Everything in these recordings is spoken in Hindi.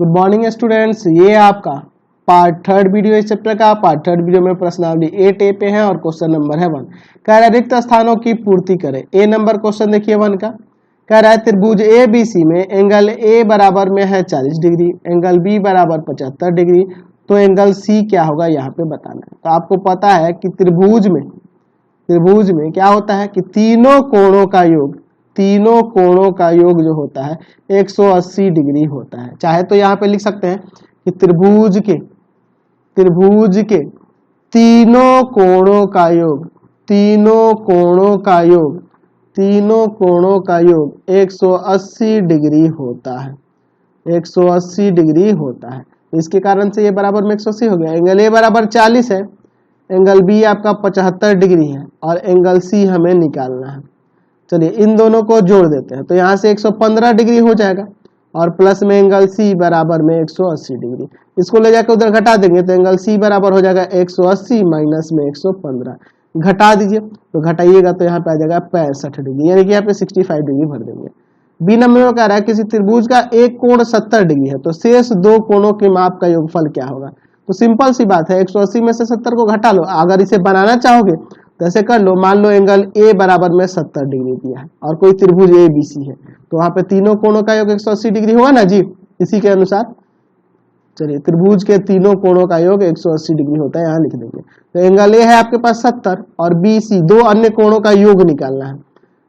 गुड मॉर्निंग स्टूडेंट्स, ये आपका पार्ट थर्ड वीडियो इस चैप्टर का। पार्ट थर्ड वीडियो में प्रश्नावली 8A पे है और क्वेश्चन नंबर है 1। कह रहा है रिक्त स्थानों की पूर्ति करें। ए नंबर क्वेश्चन देखिए 1 का। कह रहा है त्रिभुज ABC में एंगल A बराबर में है 40 डिग्री, एंगल B बराबर 75 डिग्री, तो एंगल C क्या होगा यहाँ पे बताना है। तो आपको पता है कि त्रिभुज में क्या होता है कि तीनों कोणों का योग जो होता है 180 डिग्री होता है। चाहे तो यहाँ पे लिख सकते हैं कि त्रिभुज के तीनों कोणों का योग 180 डिग्री होता है। 180 डिग्री होता है। इसके कारण से ये बराबर में 180 हो गया। एंगल A बराबर 40 है, एंगल B आपका 75 डिग्री है और एंगल C हमें निकालना है। चलिए इन दोनों को जोड़ देते हैं तो यहाँ से 115 डिग्री हो जाएगा और प्लस में एंगल C बराबर में 180 डिग्री। इसको ले जाकर उधर घटा देंगे तो एंगल C बराबर हो जाएगा 180 माइनस में 115। घटा दीजिए तो घटाइएगा तो यहाँ पे आ जाएगा 65 डिग्री, यानी कि यहाँ पे 65 डिग्री भर देंगे। बी नंबर में कह रहा है किसी त्रिभुज का एक कोण 70 डिग्री है तो शेष दो कोणों के माप का योगफल क्या होगा। तो सिंपल सी बात है, 180 में से 70 को घटा लो। अगर इसे बनाना चाहोगे तो ऐसे कर लो, मान लो एंगल A बराबर में 70 डिग्री दिया है और कोई त्रिभुज ABC है तो वहां पे तीनों कोणों का योग 180 डिग्री होगा ना जी, इसी के अनुसार। चलिए त्रिभुज के तीनों कोणों का योग 180 डिग्री होता है, यहाँ लिख देंगे। तो एंगल A है आपके पास 70 और BC दो अन्य कोणों का योग निकालना है,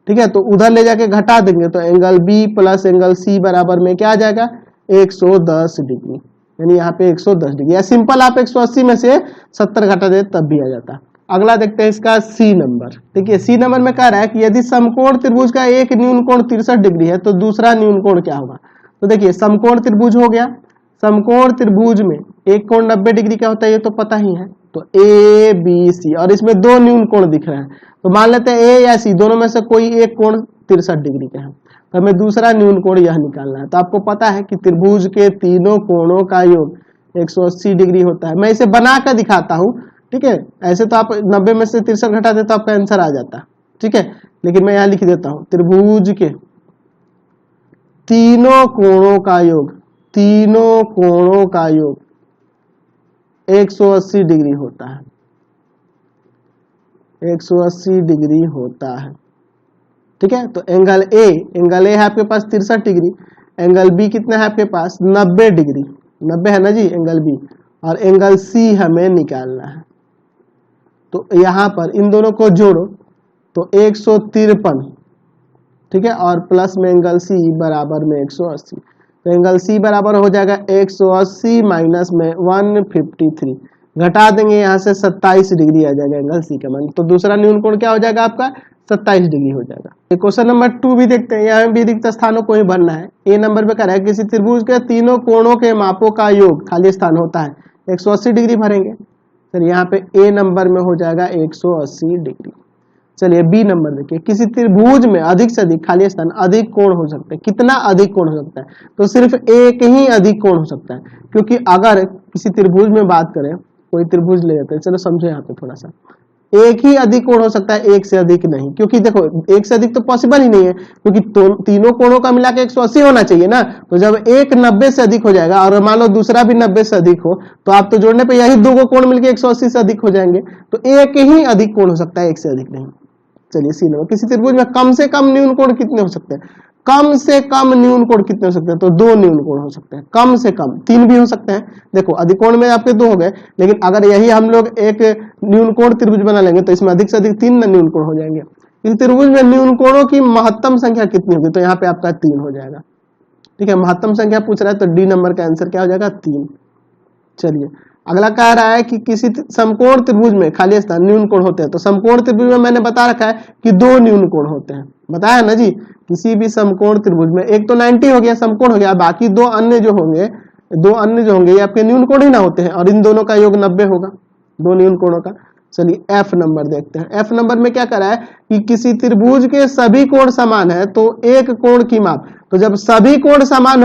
ठीक है। तो उधर ले जाके घटा देंगे तो angle B plus angle C बराबर में क्या आ जाएगा 110 डिग्री, यानी यहाँ पे 110 डिग्री। या सिंपल आप 180 में से 70 घटा दे तब भी आ जाता। अगला देखते हैं इसका C नंबर। देखिए C नंबर में कह रहा है कि यदि समकोण त्रिभुज का एक न्यून कोण 63 डिग्री है तो दूसरा न्यून कोण क्या होगा। तो देखिए समकोण त्रिभुज हो गया, समकोण त्रिभुज में एक कोण 90 डिग्री का होता है, ये तो पता ही है। तो ABC और इसमें दो न्यून कोण दिख रहे हैं तो मान लेते हैं A या C दोनों में से कोई एक कोण 63 डिग्री का है, तो हमें दूसरा न्यून कोण यह निकालना है। तो आपको पता है कि त्रिभुज के तीनों कोणों का योग 180 डिग्री होता है। मैं इसे बना कर दिखाता हूं, ठीक है। ऐसे तो आप 90 में से 63 घटा दे तो आपका आंसर आ जाता, ठीक है। लेकिन मैं यहाँ लिख देता हूं त्रिभुज के तीनों कोणों का योग 180 डिग्री होता है। 180 डिग्री होता है, ठीक है। तो एंगल A है आपके पास 63 डिग्री, एंगल B कितना है आपके पास 90 डिग्री, 90 है ना जी एंगल B, और एंगल C हमें निकालना है। तो यहां पर इन दोनों को जोड़ो तो 153, ठीक है, और प्लस में एंगल C बराबर में 180। तो एंगल C बराबर हो जाएगा 180 माइनस में 153, घटा देंगे यहाँ से 27 डिग्री आ जाएगा एंगल C का मान। तो दूसरा न्यून कोण क्या हो जाएगा आपका 27 डिग्री हो जाएगा। क्वेश्चन नंबर 2 भी देखते हैं, यहाँ भी रिक्त स्थानों को ही भरना है। ए नंबर पे कह रहा है किसी त्रिभुज के तीनों कोणों के मापों का योग खाली स्थान होता है 180 डिग्री भरेंगे। चलिए यहाँ पे ए नंबर में हो जाएगा 180 डिग्री। चलिए बी नंबर देखिए, किसी त्रिभुज में अधिक से अधिक खाली स्थान अधिक कोण हो सकते हैं। कितना अधिक कोण हो सकता है, तो सिर्फ एक ही अधिक कोण हो सकता है। क्योंकि अगर किसी त्रिभुज में बात करें, कोई त्रिभुज ले जाते हैं, चलो समझो यहाँ पे थोड़ा सा, एक ही अधिक कोण हो सकता है, एक से अधिक नहीं। क्योंकि देखो एक से अधिक तो पॉसिबल ही नहीं है, क्योंकि तीनों कोणों का मिला के 180 होना चाहिए ना। तो जब एक 90 से अधिक हो जाएगा और मान लो दूसरा भी 90 से अधिक हो तो आप तो जोड़ने पे यही दो कोण मिलके 180 से अधिक हो जाएंगे। तो एक ही अधिक कोण हो सकता है, एक से अधिक नहीं। चलिए सी नंबर, किसी त्रिभुज में कम से कम न्यून कोण कितने हो सकते हैं। कम से कम न्यून कोण कितने हो सकते हैं, तो दो न्यून कोण हो सकते हैं। कम से कम 3 भी हो सकते हैं। देखो अधिक कोण में आपके 2 हो गए, लेकिन अगर यही हम लोग एक न्यून कोण त्रिभुज बना लेंगे तो इसमें अधिक से अधिक 3 न्यून कोण हो जाएंगे। इस त्रिभुज में न्यून कोणों की महत्तम संख्या कितनी होगी, तो यहाँ पे आपका 3 हो जाएगा, ठीक है। महत्तम संख्या पूछ रहा है तो डी नंबर का आंसर क्या हो जाएगा 3। चलिए अगला कह रहा है कि किसी समकोण त्रिभुज में खाली स्थान न्यून कोण होते हैं। तो समकोण त्रिभुज में मैंने बता रखा है कि 2 न्यून कोण होते हैं, बताया ना जी। किसी भी समकोण त्रिभुज में एक तो 90 हो गया समकोण हो गया, बाकी दो अन्य जो होंगे ये आपके न्यून कोण ही ना होते हैं, और इन दोनों का योग 90 होगा, दो न्यून कोणों का। चलिए एफ नंबर देखते हैं। एफ नंबर में क्या करा है कि किसी त्रिभुज के सभी कोण समान है तो एक कोण की माप। तो जब सभी कोण समान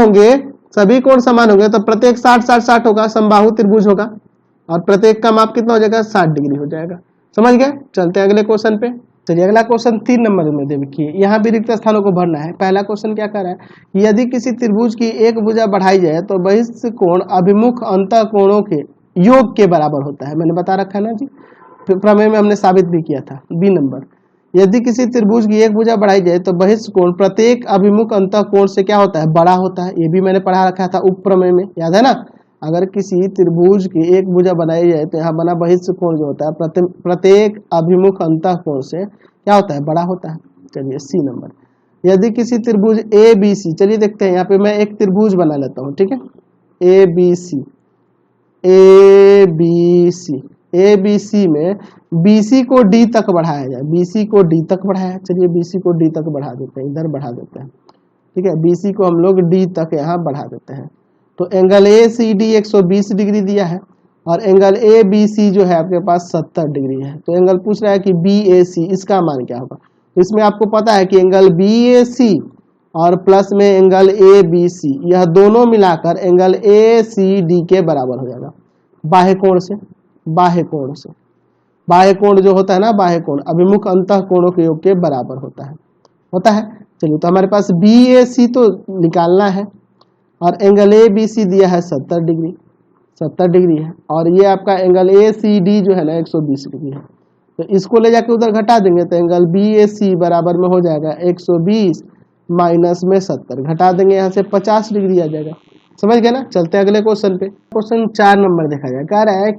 होंगे तो प्रत्येक 60-60-60 होगा, समबाहु त्रिभुज होगा, और प्रत्येक का माप कितना हो जाएगा 60 डिग्री हो जाएगा। समझ गए। चलते हैं अगले क्वेश्चन पे। चलिए अगला क्वेश्चन 3 नंबर में देखिए, यहाँ भी रिक्त स्थानों को भरना है। पहला क्वेश्चन क्या कर रहा है, यदि किसी त्रिभुज की एक भुजा बढ़ाई जाए तो बहिष्ठ कोण अभिमुख अंतः कोणों के योग के बराबर होता है। मैंने बता रखा है ना जी, प्रमेय में हमने साबित भी किया था। बी नंबर, यदि किसी त्रिभुज की एक भुजा बढ़ाई जाए तो बहिष्ठ कोण प्रत्येक अभिमुख अंतः कोण से क्या होता है, बड़ा होता है। ये भी मैंने पढ़ा रखा था उप प्रमेय में, याद है ना। अगर किसी त्रिभुज की एक भुजा बनाई जाए तो यहाँ बना बहिष्ठ कोण जो होता है प्रत्येक अभिमुख अंतः कोण से क्या होता है, बड़ा होता है। चलिए सी नंबर, यदि किसी त्रिभुज ए बी सी, चलिए देखते हैं यहाँ पे मैं एक त्रिभुज बना लेता हूँ, ठीक है। A B C, A B C, A B C में बी सी को डी तक बढ़ाया जाए, बी सी को डी तक बढ़ाया। चलिए बी सी को डी तक बढ़ा देते हैं, इधर बढ़ा देते हैं, ठीक है। बी सी को हम लोग डी तक यहाँ बढ़ा देते हैं। तो angle A C D 120 degree दिया है और एंगल ए बी सी जो है आपके पास 70 डिग्री है। तो एंगल पूछ रहा है कि बी ए सी, इसका मान क्या होगा। तो इसमें आपको पता है कि एंगल बी ए सी और प्लस में एंगल ए बी सी, यह दोनों मिलाकर एंगल ए सी डी के बराबर हो जाएगा। बाह्य कोण से, बाह्य कोण से, बाह्य कोण जो होता है ना, बाह्य कोण अभिमुख अंतः कोणों के योग के बराबर होता है, होता है। चलिए तो हमारे पास बी ए सी तो निकालना है और एंगल ए बी सी दिया है 70 डिग्री, 70 डिग्री है। और ये आपका एंगल ए सी डी जो है ना 120 डिग्री है। तो इसको ले जाके उधर घटा देंगे तो एंगल बी ए सी बराबर में हो जाएगा 120 माइनस में 70, घटा देंगे यहाँ से 50 डिग्री आ जाएगा। समझ गए ना। चलते हैं अगले क्वेश्चन पे। क्वेश्चन 4 नंबर देखा जाए, कह रहा है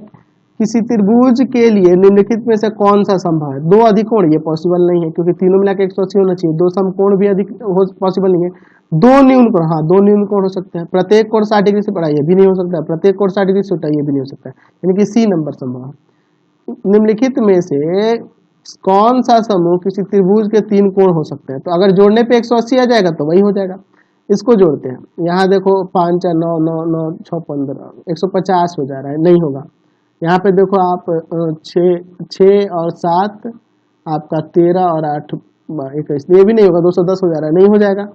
किसी त्रिभुज के लिए निम्नलिखित में से कौन सा संभव है। दो अधिकोण, ये पॉसिबल नहीं है क्योंकि तीनों मिला के 180 होना चाहिए। दो समकोण भी अधिक पॉसिबल नहीं है। दो न्यून कोण, हाँ दो न्यून कोण हो सकते हैं। प्रत्येक कोण 60 डिग्री से बड़ा, ये भी नहीं हो सकता। प्रत्येक कोण 60 डिग्री से छोटा, ये भी नहीं हो सकता। यानी कि सी नंबर संभव है। निम्नलिखित में से कौन सा समूह किसी त्रिभुज के 3 कोण हो सकते हैं। तो अगर जोड़ने पे 180 आ जाएगा तो वही हो जाएगा। इसको जोड़ते हैं, यहाँ देखो 5 4 9 9 9 6 15 150 हो जा रहा है, नहीं होगा। यहाँ पे देखो आप 6 और 7 आपका 13 और 8 21, ये भी नहीं होगा। 210 हो जा रहा है, नहीं हो जाएगा।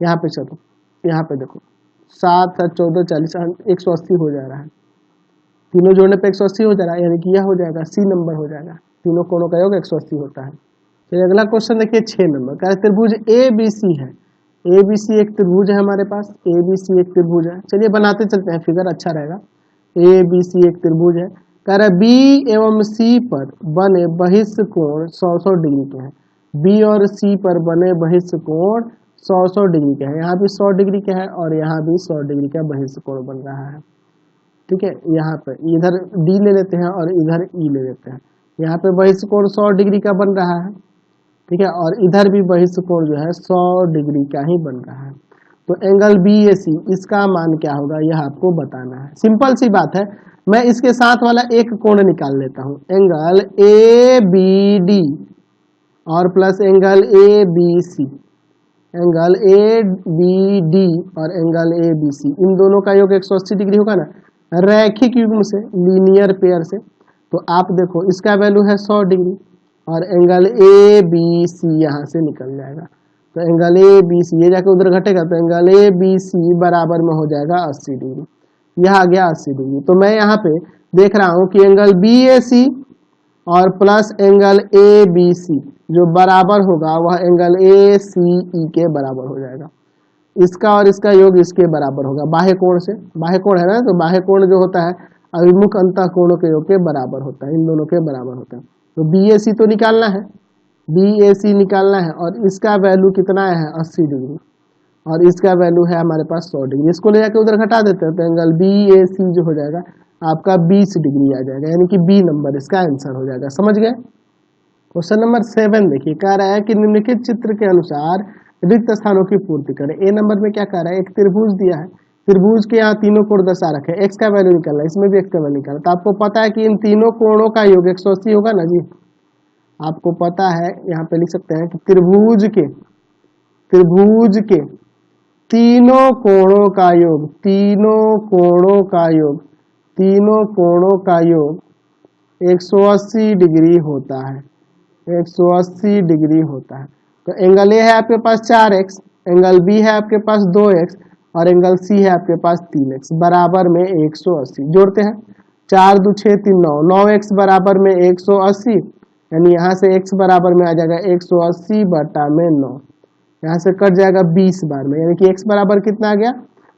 यहाँ पे चलो, यहाँ पे देखो 7 7 14 40 180 हो जा रहा है। तीनों जोड़ने पे 180 हो जा रहा है, यानी कि यह हो जाएगा, सी नंबर हो जाएगा। तीनों कोणों का योग 180 होता है। तो अगला क्वेश्चन देखिए 6 नंबर का, त्रिभुज ए बी सी है। ए बी सी एक त्रिभुज है हमारे पास, ए बी सी एक त्रिभुज है। चलिए बनाते चलते हैं, फिगर अच्छा रहेगा। ए बी सी एक त्रिभुज है। कह रहा है बी एवं सी पर बने बहिष्ठ कोण 100 डिग्री के हैं। बी और सी पर बने बहिष्ठ कोण 100 डिग्री के हैं। यहाँ भी 100 डिग्री का है और यहाँ भी 100 डिग्री का बहिष्ठ कोण बन रहा है, ठीक है। यहाँ पे इधर डी ले लेते हैं और इधर ई ले लेते हैं। यहाँ पे बहिष्ठ कोण 100 डिग्री का बन रहा है, ठीक है। और इधर भी बहिष्ठ कोण जो है 100 डिग्री का ही बन रहा है। तो एंगल बी ए सी, इसका मान क्या होगा यह आपको बताना है। सिंपल सी बात है, मैं इसके साथ वाला एक कोण निकाल लेता हूं। एंगल ए बी डी और plus angle A B C, angle A B D और एंगल ए बी सी, इन दोनों का योग 180 डिग्री होगा ना, रैखिक युग्म से, लीनियर पेयर से। तो आप देखो इसका वैल्यू है 100 डिग्री और एंगल ए बी सी यहाँ से निकल जाएगा। तो एंगल ए बी सी, ये जाके उधर घटेगा तो एंगल ए बी सी बराबर में हो जाएगा 80 डिग्री। यह आ गया 80 डिग्री। तो मैं यहाँ पे देख रहा हूँ कि एंगल बी ए सी और plus angle A B C जो बराबर होगा वह एंगल ए सी ई के बराबर हो जाएगा। इसका और इसका योग इसके बराबर होगा, बाह्य कोण से। बाह्य कोण है ना, तो बाह्य कोण जो होता है अभिमुख अंतः कोणों के योग के बराबर होता है, इन दोनों के बराबर होता है। तो बी ए सी तो निकालना है, बी ए सी निकालना है और इसका वैल्यू कितना है 80 डिग्री और इसका वैल्यू है हमारे पास 100 डिग्री। इसको ले जाकर उधर घटा देते हैं तो एंगल बी ए सी जो हो जाएगा आपका 20 डिग्री आ जाएगा, यानी कि बी नंबर इसका आंसर हो जाएगा। समझ गए। क्वेश्चन नंबर 7 देखिए, कह रहा है कि निम्नलिखित चित्र के अनुसार रिक्त स्थानों की पूर्ति करें। ए नंबर में क्या कह रहा है, एक त्रिभुज दिया है, त्रिभुज के यहाँ तीनों कोण दर्शा रखे, एक्स का वैल्यू निकालना है, इसमें भी एक्स का वैल्यू निकालना। तो आपको पता है कि इन तीनों कोणों का योग 180 होगा ना जी। आपको पता है, यहाँ पे लिख सकते हैं कि त्रिभुज के तीनों कोणों का योग, तीनों कोणों का योग 180 डिग्री होता है, 180 डिग्री होता है। तो एंगल ए है आपके पास 4x, एंगल बी है आपके पास 2x और एंगल सी है आपके पास 3x बराबर में 180। जोड़ते हैं, 4 2 6 3 9, 9x बराबर में 180 यानी यहाँ से x बराबर में आ जाएगा 180 बटा में 9, यहाँ से कट जाएगा 20 बार में, यानी कि x बराबर कितना आ गया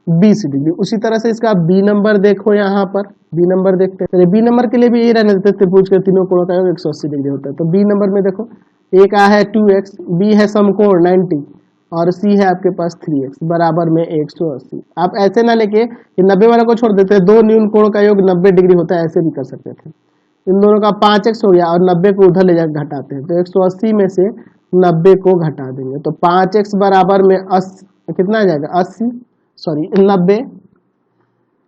20 डिग्री। उसी तरह से इसका बी नंबर देखो, यहाँ पर बी नंबर देखते हैं। बी नंबर के लिए भी ये रहने देते त्रिभुज के तीनों कोणों का योग 180 डिग्री होता है। तो बी नंबर में देखो एक आ है 2x, बी है समकोण 90 और सी है आपके पास 3x बराबर में 180। आप ऐसे ना लेके कि 90 वाले को छोड़ देते हैं, दो न्यून कोणों का योग 90 डिग्री होता है, ऐसे भी कर सकते थे। इन दोनों का 5x हो गया और 90 को उधर ले जाकर घटाते हैं, तो 180 में से 90 को घटा देंगे तो 5x बराबर में 80 कितना आ जाएगा 80 सॉरी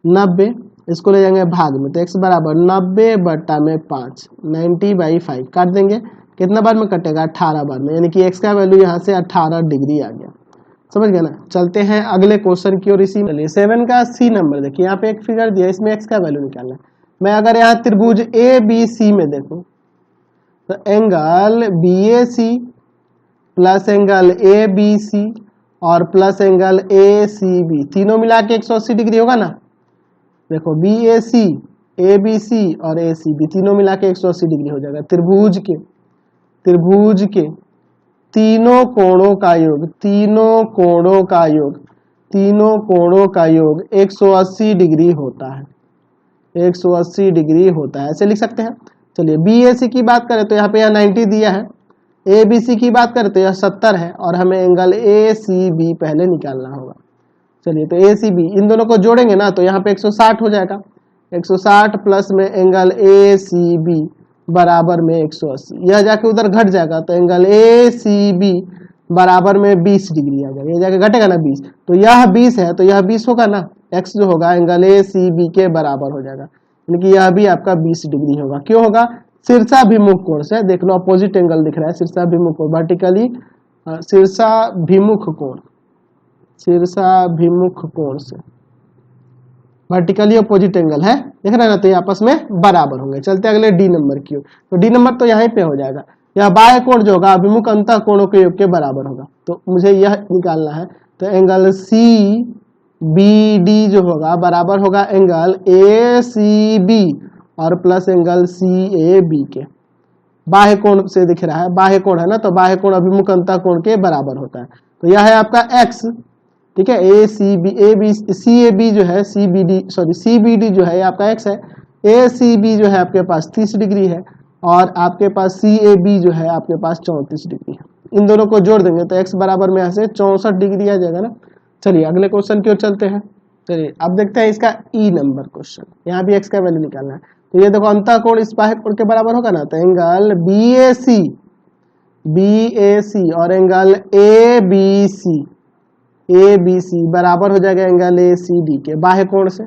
90 इसको ले जाएंगे भाग में, तो x बराबर 90 बटा में 5 90/5 काट देंगे, कितना बार में कटेगा 18 बार में, यानी कि x का वैल्यू यहाँ से 18 डिग्री आ गया। समझ गए ना। चलते हैं अगले क्वेश्चन की ओर। इसी में 7 का सी नंबर देखिए, यहाँ पे एक फिगर दिया, इसमें x का वैल्यू निकालना है। मैं अगर यहाँ त्रिभुज ए बी सी में देखूं तो angle BAC plus angle ABC और प्लस एंगल ACB तीनों मिला के 180 डिग्री होगा ना। देखो BAC ABC और ACB तीनों मिला के 180 डिग्री हो जाएगा। त्रिभुज के तीनों कोणों का योग 180 डिग्री होता है, 180 डिग्री होता है, ऐसे लिख सकते हैं। चलिए BAC की बात करें तो यहाँ पे 90 दिया है, ABC की बात करें तो यह 70 है और हमें एंगल ACB पहले निकालना होगा। चलिए तो ACB इन दोनों को जोड़ेंगे ना तो यहाँ पे 160 हो जाएगा, 160 प्लस में एंगल ACB बराबर में 180, यह जाके उधर घट जाएगा तो एंगल ACB बराबर में 20 डिग्री आ जाएगा, यह जाके घटेगा ना 20, तो यह 20 है तो यह 20 होगा ना, x जो होगा एंगल ACB के बराबर हो जाएगा, यानी कि यह भी आपका 20 डिग्री होगा। क्यों होगा, शीर्षाभिमुख कोण से, देख लो अपोजिट एंगल दिख रहा है, शीर्षाभिमुख कोण वर्टिकली शीर्षाभिमुख कोण से वर्टिकली अपोजिट एंगल है, देख रहे हैं ना, तो ये आपस में बराबर होंगे। चलते अगले डी नंबर की ओर, तो डी नंबर तो यहीं पे हो जाएगा, यह बाह्य कोण जो होगा अभिमुख अंतः कोणों के योग के बराबर होगा, तो मुझे यह निकालना है। तो एंगल CBD जो होगा बराबर होगा एंगल ACB और प्लस एंगल CAB के। बाह्य कोण से दिख रहा है, बाह्य कोण है ना, तो बाह्य कोण अभिमुख अंतः कोण के बराबर होता है, तो यह है आपका x, ठीक है। CAB जो है CBD जो है आपका x है, ACB जो है आपके पास 30 डिग्री है और आपके पास CAB जो है आपके पास 34 डिग्री है। इन दोनों को जोड़ देंगे तो x बराबर में यहाँ से 64 डिग्री आ जाएगा ना। चलिए अगले क्वेश्चन की ओर चलते हैं। चलिए अब देखते हैं इसका ई नंबर क्वेश्चन, यहाँ भी x का वैल्यू निकालना है। तो ये देखो अंतः कोण इस बाह्य कोण के बराबर होगा ना, तो एंगल BAC और एंगल ABC बराबर हो जाएगा एंगल ACD के बाह्य कोण से,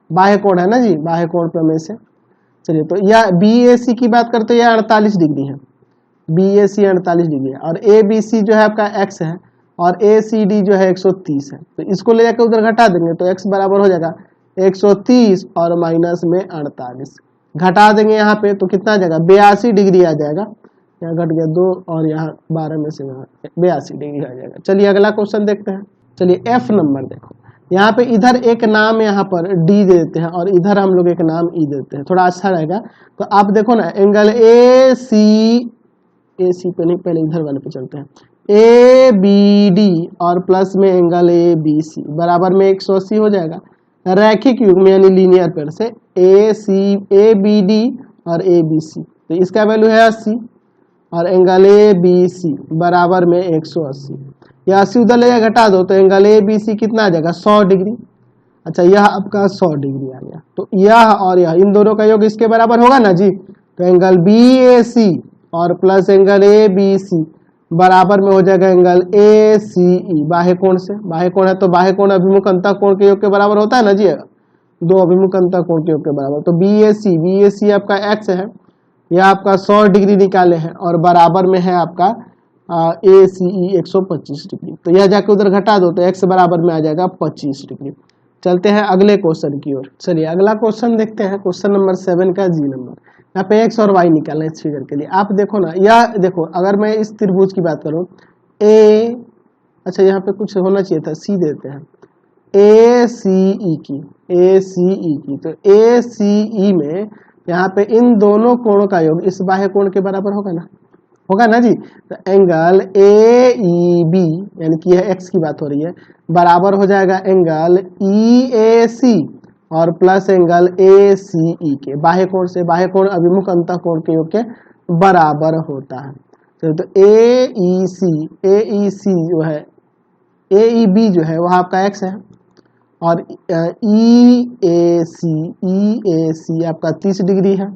बाह्य कोण है ना जी, बाह्य कोण प्रमेय से। चलिए तो यह BAC की बात करते हैं, यह 48 डिग्री है, BAC 48 डिग्री है और ABC जो है आपका x है और ACD जो है 130 है, तो इसको ले जाकर उधर घटा देंगे तो x बराबर हो जाएगा 130 और माइनस में 48 घटा देंगे यहाँ पे तो कितना आ जाएगा 82 डिग्री आ जाएगा, यहाँ घट गया 2 और यहाँ 12 में से 82 डिग्री आ जाएगा। चलिए अगला क्वेश्चन देखते हैं। चलिए F नंबर देखो, यहाँ पे इधर एक नाम यहाँ पर D दे देते हैं और इधर हम लोग एक नाम E देते हैं, थोड़ा अच्छा रहेगा। तो आप देखो ना एंगल AC पे नहीं, पहले इधर वाले पे चलते हैं, ABD और प्लस में एंगल ABC बराबर में 180 हो जाएगा। रैखिक युग्म यानी लीनियर पेयर से ABD और ABC, तो इसका वैल्यू है 80 और एंगल ABC बराबर में 180, यह 80 उधर ले जाकर घटा दो तो एंगल ABC कितना आ जाएगा 100 डिग्री। अच्छा यह आपका 100 डिग्री आ गया, तो यह और यह इन दोनों का योग इसके बराबर होगा ना जी, तो एंगल BAC और प्लस एंगल ABC बराबर में हो जाएगा एंगल ACE बाह्य कोण से, बाह्य कोण है तो बाह्य कोण अभिमुख अंतः कोण के योग के बराबर होता है ना जी, दो अभिमुख अंतः कोण के योग के बराबर, तो BAC आपका x है, यह आपका 100 डिग्री निकाले हैं और बराबर में है आपका ACE 125 डिग्री, तो यह जाके उधर घटा दो तो x बराबर में आ जाएगा 25 डिग्री। चलते हैं अगले क्वेश्चन की ओर। चलिए अगला क्वेश्चन देखते हैं, क्वेश्चन नंबर 7 का जी नंबर। यहाँ पे x और y निकालना है इस फिगर के लिए। आप देखो ना, यह देखो अगर मैं इस त्रिभुज की बात करूं अच्छा यहाँ पे कुछ होना चाहिए था, C देते हैं, ACE की, तो ACE में यहाँ पे इन दोनों कोणों का योग इस बाह्य कोण के बराबर होगा ना जी। तो एंगल ए ई बी यानी कि यह एक्स की बात हो रही है, बराबर हो जाएगा एंगल ई ए सी और प्लस एंगल ए सी ई के। बाह्य कोण से बाह्य कोण अभिमुख अंतः कोण के योग के बराबर होता है। तो ए ई सी जो है, ए ई बी जो है वह आपका एक्स है और ई ए सी आपका 30 डिग्री है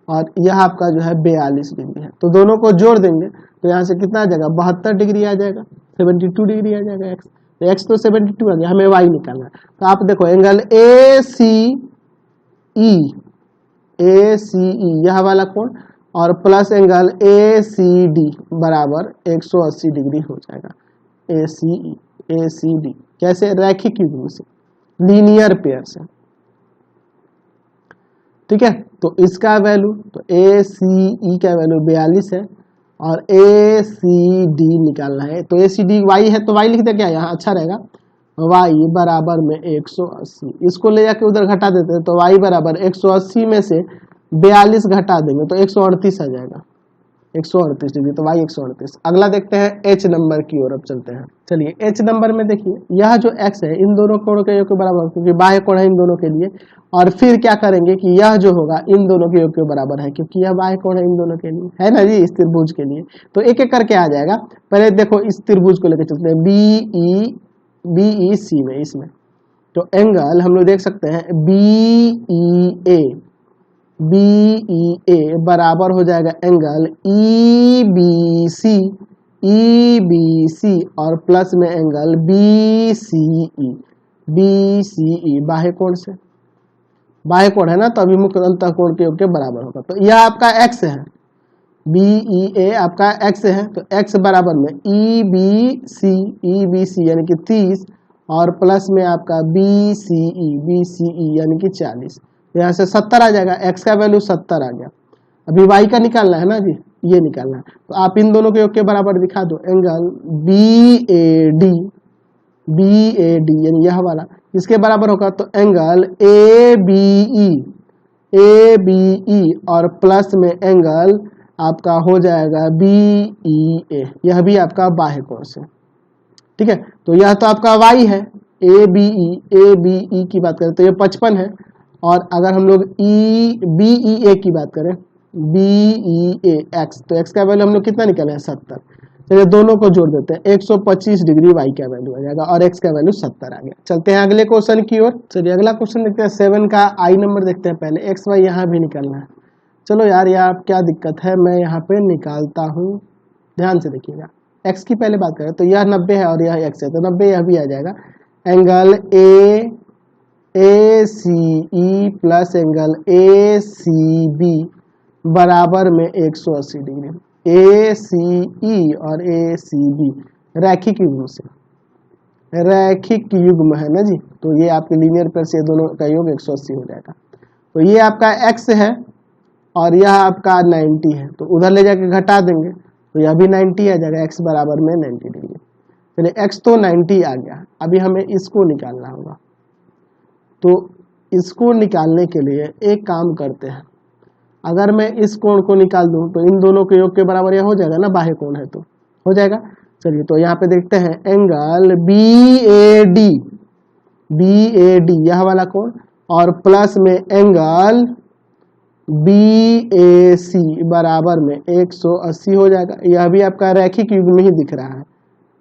और यह आपका जो है 42 डिग्री है। तो दोनों को जोड़ देंगे तो यहाँ से कितना आ जाएगा, 72 डिग्री आ जाएगा, 72 डिग्री आ जाएगा एक्स। तो एक्स तो 72 आ गया, हमें वाई निकालना है। तो आप देखो एंगल ए सी ई यह वाला कोण और plus angle A C D बराबर 180 डिग्री हो जाएगा। ए सी डी कैसे, रैखिक युग्म से, लीनियर पेयर से, ठीक है। तो इसका वैल्यू, तो ए सी ई का वैल्यू 42 है और ए सी डी निकालना है। तो ए सी डी वाई है तो वाई लिख दे क्या, यहाँ अच्छा रहेगा, वाई बराबर में 180। इसको ले जाके उधर घटा देते हैं तो वाई बराबर 180 में से 42 घटा देंगे तो 138 आ जाएगा, 138 डिग्री। तो वाई 138। अगला देखते हैं एच नंबर की ओर, अब चलते हैं। चलिए एच नंबर में देखिए, यह जो एक्स है इन दोनों कोणों के योग के बराबर, क्योंकि बाह्य कोण है इन दोनों के लिए। और फिर क्या करेंगे कि यह जो होगा इन दोनों के योग के बराबर है, क्योंकि यह बाह्य कोण है इन दोनों के लिए, है ना जी, इस त्रिभुज के लिए। तो एक एक करके आ जाएगा। पहले देखो इस त्रिभुज को लेकर चलते हैं, बी ई सी में, इसमें तो एंगल हम लोग देख सकते हैं बी ई ए बराबर हो जाएगा एंगल ई बी सी और प्लस में एंगल बी सी ई बाह्य कोण से, बाह्य कोण है ना, तो अभिमुख अंतः कोण के योग के बराबर होगा। तो यह आपका एक्स है, बी ई ए आपका एक्स है। तो एक्स बराबर में ई बी सी यानी कि 30 और प्लस में आपका बी सी ई यानी कि 40। यहाँ से 70 आ जाएगा, एक्स का वैल्यू 70 आ गया। अभी वाई का निकालना है ना जी, ये निकालना है। तो आप इन दोनों के योग के बराबर दिखा दो, एंगल बी ए डी यानी यह वाला इसके बराबर होगा। तो एंगल ए बी ई और प्लस में एंगल आपका हो जाएगा बी ई ए, यह भी आपका बाह्य कोण से, ठीक है। तो यह तो आपका वाई है, ए बी ई की बात करें तो ये 55 है। और अगर हम लोग बी ई ए की बात करें, बी ई ए एक्स, तो एक्स का वैल्यू हम लोग कितना निकाले हैं, 70। चलिए दोनों को जोड़ देते हैं, 125 डिग्री वाई का वैल्यू आ जाएगा और एक्स का वैल्यू 70 आ गया। चलते हैं अगले क्वेश्चन की ओर। चलिए अगला क्वेश्चन देखते हैं, 7 का आई नंबर देखते हैं। पहले एक्स वाई यहाँ भी निकालना है। चलो यार यहाँ क्या दिक्कत है, मैं यहाँ पे निकालता हूँ, ध्यान से देखिएगा। एक्स की पहले बात करें तो यह 90 है और यह एक्स है, तो 90 यह भी आ जाएगा। Angle A C E plus angle A C B बराबर में 180 डिग्री। ए सी ई और ए सी बी रैखिक युग्म से, रैखिक युग्म है ना जी। तो ये आपके लीनियर पेयर से दोनों का योग 180 हो जाएगा। तो ये आपका एक्स है और यह आपका 90 है, तो उधर ले जाके घटा देंगे तो यह भी 90 आ जाएगा, एक्स बराबर में 90 डिग्री। चलिए एक्स तो 90 आ गया, अभी हमें इसको निकालना होगा। तो इसको निकालने के लिए एक काम करते हैं, अगर मैं इस कोण को निकाल दूं तो इन दोनों के योग के बराबर यह हो जाएगा ना, बाह्य कोण है तो हो जाएगा। चलिए तो यहाँ पे देखते हैं एंगल बी ए डी यह वाला कोण और प्लस में एंगल बी ए सी बराबर में 180 हो जाएगा। यह भी आपका रैखिक युग्म ही दिख रहा है,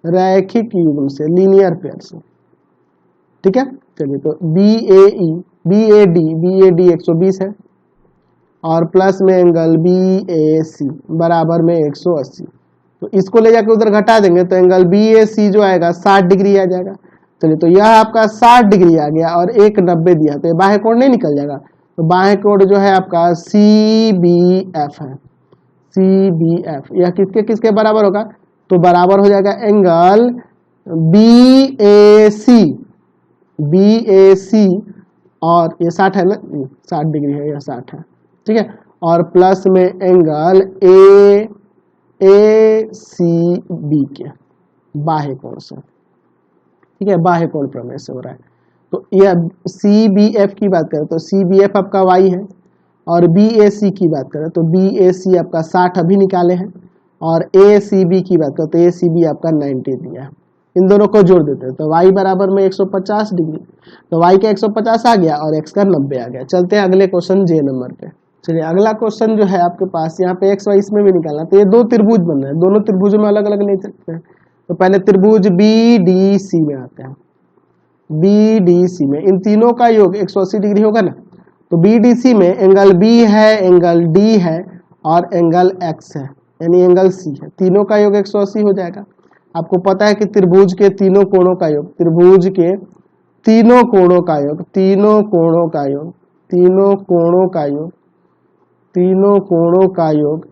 रैखिक युग्म से, लीनियर पेयर से, ठीक है। चलिए तो बी ए डी 120 है और प्लस में एंगल बी ए सी बराबर में 180। तो इसको ले जाके उधर घटा देंगे तो एंगल बी ए सी जो आएगा 60 डिग्री आ जाएगा। चलिए तो यह आपका 60 डिग्री आ गया और एक 90 दिया, तो ये बाह्य कोण नहीं निकल जाएगा। तो बाह्य कोण जो है आपका सी बी एफ है, सी बी एफ। यह किसके किसके बराबर होगा, तो बराबर हो जाएगा एंगल बी ए सी और ये 60 है ना, 60 डिग्री है, यह 60 है, ठीक है। और प्लस में एंगल ए सी बी के बाह्य कोण से, ठीक है, बाह्य कोण प्रमेय से हो रहा है। तो यह सी बी एफ की बात करें तो सी बी एफ आपका वाई है और बी ए सी की बात करें तो बी ए सी आपका 60 अभी निकाले हैं, और ए सी बी की बात करें तो ए सी बी आपका 90 दिया है। इन दोनों को जोड़ देते हैं तो y बराबर में 150 डिग्री, तो y का 150 आ गया और x का 90 आ गया। चलते हैं अगले क्वेश्चन जे नंबर पे। चलिए अगला क्वेश्चन जो है आपके पास यहाँ पे x y इसमें भी निकालना, तो ये दो त्रिभुज बन रहे हैं, दोनों त्रिभुजों में अलग अलग ले सकते हैं। तो पहले त्रिभुज बी डी सी में आते हैं। बी डी सी में इन तीनों का योग 180 डिग्री होगा ना, तो बी डी सी में एंगल बी है, एंगल डी है और एंगल एक्स है, यानी एंगल सी है, तीनों का योग 180 हो जाएगा। आपको पता है कि त्रिभुज के तीनों कोणों का योग, त्रिभुज के तीनों कोणों का योग, तीनों कोणों का योग, तीनों कोणों का योग, तीनों कोणों का योग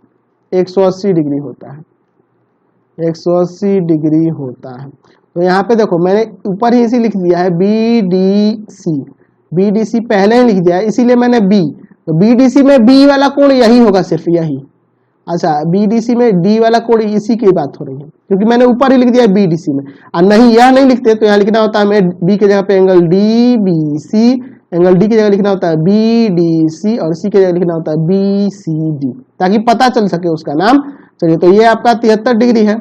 180 डिग्री होता है, 180 डिग्री होता है। तो यहाँ पे देखो मैंने ऊपर ही इसी लिख दिया है B D C, B D C पहले ही लिख दिया है इसीलिए मैंने बी, तो बी डी सी में बी वाला कोण यही होगा, सिर्फ यही। अच्छा बी डी सी में डी वाला कोण इसी की बात हो रही है, क्योंकि मैंने ऊपर ही लिख दिया बी डी सी में, और नहीं यह नहीं लिखते तो यहाँ लिखना होता है हमें बी की जगह पे angle D B C, angle D की जगह लिखना होता है बी डी सी और सी की जगह लिखना होता है बी सी डी, ताकि पता चल सके उसका नाम। चलिए तो ये आपका 73 डिग्री है,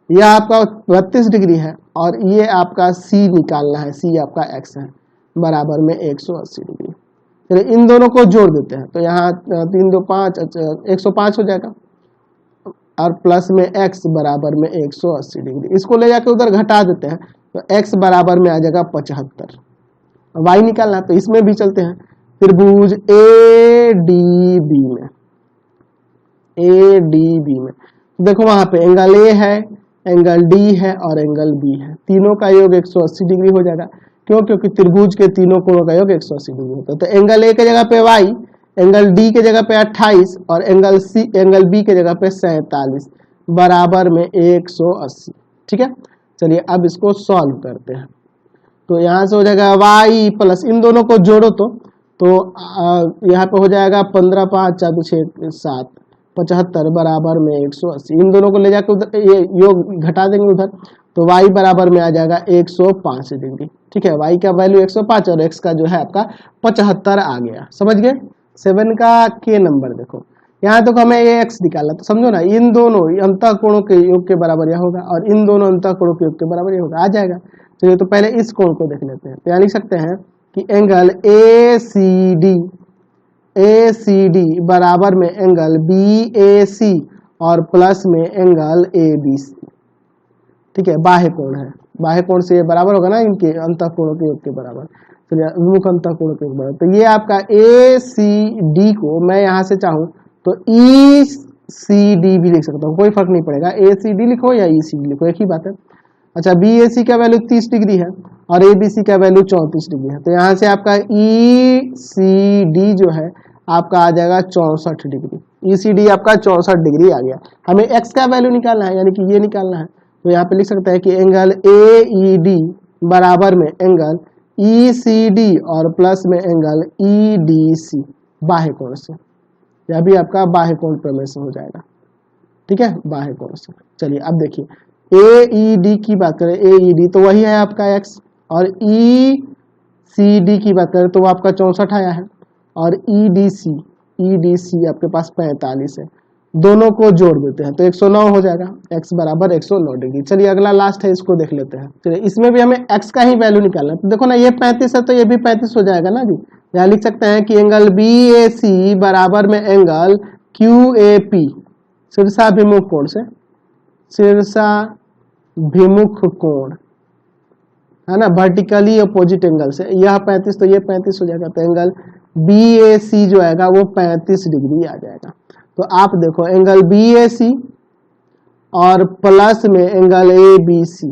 यह आपका 32 डिग्री है और ये आपका सी निकालना है, सी आपका एक्स है, बराबर में 180 डिग्री। चलिए इन दोनों को जोड़ देते हैं तो यहाँ 3 2 5, 105 हो जाएगा और प्लस में x बराबर में 180 डिग्री। इसको ले जाके उधर घटा देते हैं तो x बराबर में आ जाएगा 75। y निकालना तो इसमें भी चलते हैं त्रिभुज ए डी बी में, ए डी बी में देखो वहां पे एंगल ए है, एंगल डी है और एंगल बी है, तीनों का योग 180 डिग्री हो जाएगा। क्यों? क्योंकि त्रिभुज के तीनों कोणों का योग 180 डिग्री होता है। तो एंगल ए के जगह पे y, एंगल डी के जगह पे 28 और एंगल बी के जगह पे 47 बराबर में 180। ठीक है, चलिए अब इसको सॉल्व करते हैं। तो यहाँ से हो जाएगा y प्लस इन दोनों को जोड़ो तो यहाँ पे हो जाएगा 15 5 4 6 7 75 बराबर में 180। इन दोनों को ले जाकर उधर ये योग घटा देंगे उधर तो y बराबर में आ जाएगा 105 डिग्री। ठीक है, y का वैल्यू 105 और x का जो है आपका 75 आ गया। समझ गए? 7 का के नंबर देखो, यहाँ तो हमें ये x निकालना, तो समझो ना इन दोनों अंतःकोणों के योग के बराबर यह होगा और इन दोनों अंतःकोणों के योग के बराबर यह होगा, आ जाएगा। चलिए तो पहले इस कोण को देख लेते हैं। तो यहाँ लिख सकते हैं कि एंगल ए सी डी बराबर में एंगल बी ए सी और प्लस में एंगल ए बी सी। ठीक है, बाह्य कोण है, बाह्य कोण से बराबर होगा ना इनके अंतःकोणों के योग के बराबर। चलिए विमुख अंतःकोणों के योग बराबर, तो ये आपका ए सी डी को मैं यहाँ से चाहूँ तो ई सी डी भी लिख सकता हूँ, कोई फर्क नहीं पड़ेगा, ए सी डी लिखो या ई सी डी लिखो, एक ही बात है। अच्छा बी ए सी का वैल्यू 30 डिग्री है और ए बी सी का वैल्यू 34 डिग्री है, तो यहाँ से आपका ई सी डी जो है आपका आ जाएगा 64 डिग्री। ई सी डी आपका 64 डिग्री आ गया। हमें एक्स का वैल्यू निकालना है, यानी कि ये निकालना है, तो यहाँ पे लिख सकते हैं कि एंगल ए ई डी बराबर में एंगल ई सी डी और प्लस में एंगल ई डी सी बाह्य कोण से, यह भी आपका बाह्य कोण प्रमेय से हो जाएगा। ठीक है, बाह्य कोण से। चलिए अब देखिए ए ई डी की बात करें, ए ई डी तो वही है आपका एक्स, और ई सी डी की बात करें तो वो आपका 64 आया है, और ई डी सी आपके पास 45 है, दोनों को जोड़ देते हैं तो 109 हो जाएगा, x बराबर 109 डिग्री। चलिए अगला लास्ट है, इसको देख लेते हैं। चलिए इसमें भी हमें x का ही वैल्यू निकालना है, तो देखो ना ये 35 है तो ये भी 35 हो जाएगा ना जी। यहाँ लिख सकते हैं कि एंगल बी ए सी बराबर में एंगल क्यू ए पी, शीर्षाभिमुख कोण से, शीर्षाभिमुख कोण है ना, वर्टिकली अपोजिट एंगल से, यह 35 तो ये 35 हो जाएगा, तो एंगल बी ए सी जो आएगा वो 35 डिग्री आ जाएगा। तो आप देखो एंगल बी ए सी और प्लस में एंगल ए बी सी,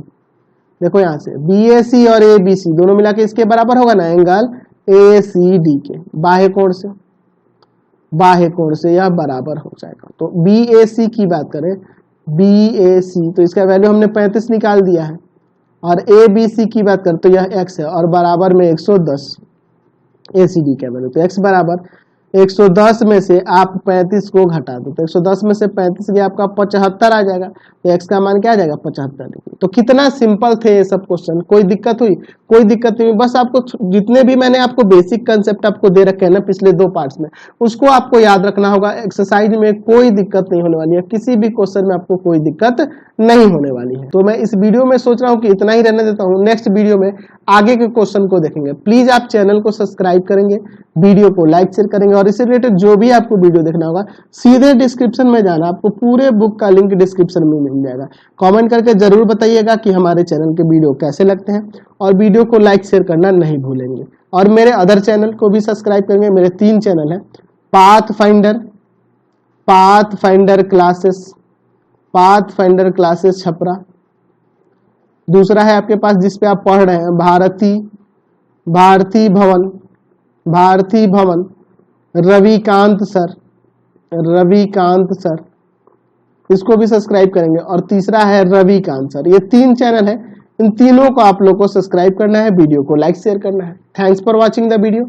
देखो यहाँ से बी ए सी और ए बी सी दोनों मिला के इसके बराबर होगा ना एंगल ए सी डी के, बाह्य कोण से यह बराबर हो जाएगा। तो बी ए सी की बात करें, बी ए सी तो इसका वैल्यू हमने 35 निकाल दिया है, और ए बी सी की बात करें तो यह x है और बराबर में 110 ए सी डी का वैल्यू, तो x बराबर 110 में से आप 35 को घटा दो तो 110 में से 35 गया आपका 75 आ जाएगा। तो x का मान क्या आ जाएगा 75 डिग्री। तो कितना सिंपल थे ये सब क्वेश्चन, कोई दिक्कत हुई? कोई दिक्कत नहीं। बस आपको जितने भी मैंने आपको बेसिक कंसेप्ट आपको दे रखे हैं ना पिछले 2 पार्ट्स में, उसको आपको याद रखना होगा। एक्सरसाइज में कोई दिक्कत नहीं होने वाली है, किसी भी क्वेश्चन में आपको कोई दिक्कत नहीं होने वाली है। तो मैं इस वीडियो में सोच रहा हूँ कि इतना ही रहने देता हूँ। नेक्स्ट वीडियो में आगे के क्वेश्चन को देखेंगे। प्लीज आप चैनल को सब्सक्राइब करेंगे, वीडियो को लाइक शेयर करेंगे, और इससे रिलेटेड जो भी आपको वीडियो देखना होगा सीधे डिस्क्रिप्शन में जाना, आपको पूरे बुक का लिंक डिस्क्रिप्शन में मिल जाएगा। कमेंट करके जरूर बताइएगा कि हमारे चैनल के वीडियो कैसे लगते हैं, और वीडियो को लाइक शेयर करना नहीं भूलेंगे। और मेरे अदर चैनल को भी सब्सक्राइब करेंगे। मेरे 3 चैनल हैं, पाथफाइंडर क्लासेस छपरा, दूसरा है आपके पास जिसपे आप पढ़ रहे हैं भारती भवन रविकांत सर, इसको भी सब्सक्राइब करेंगे। और तीसरा है रविकांत सर। ये 3 चैनल है, इन तीनों को आप लोग को सब्सक्राइब करना है, वीडियो को लाइक शेयर करना है। Thanks for watching the video.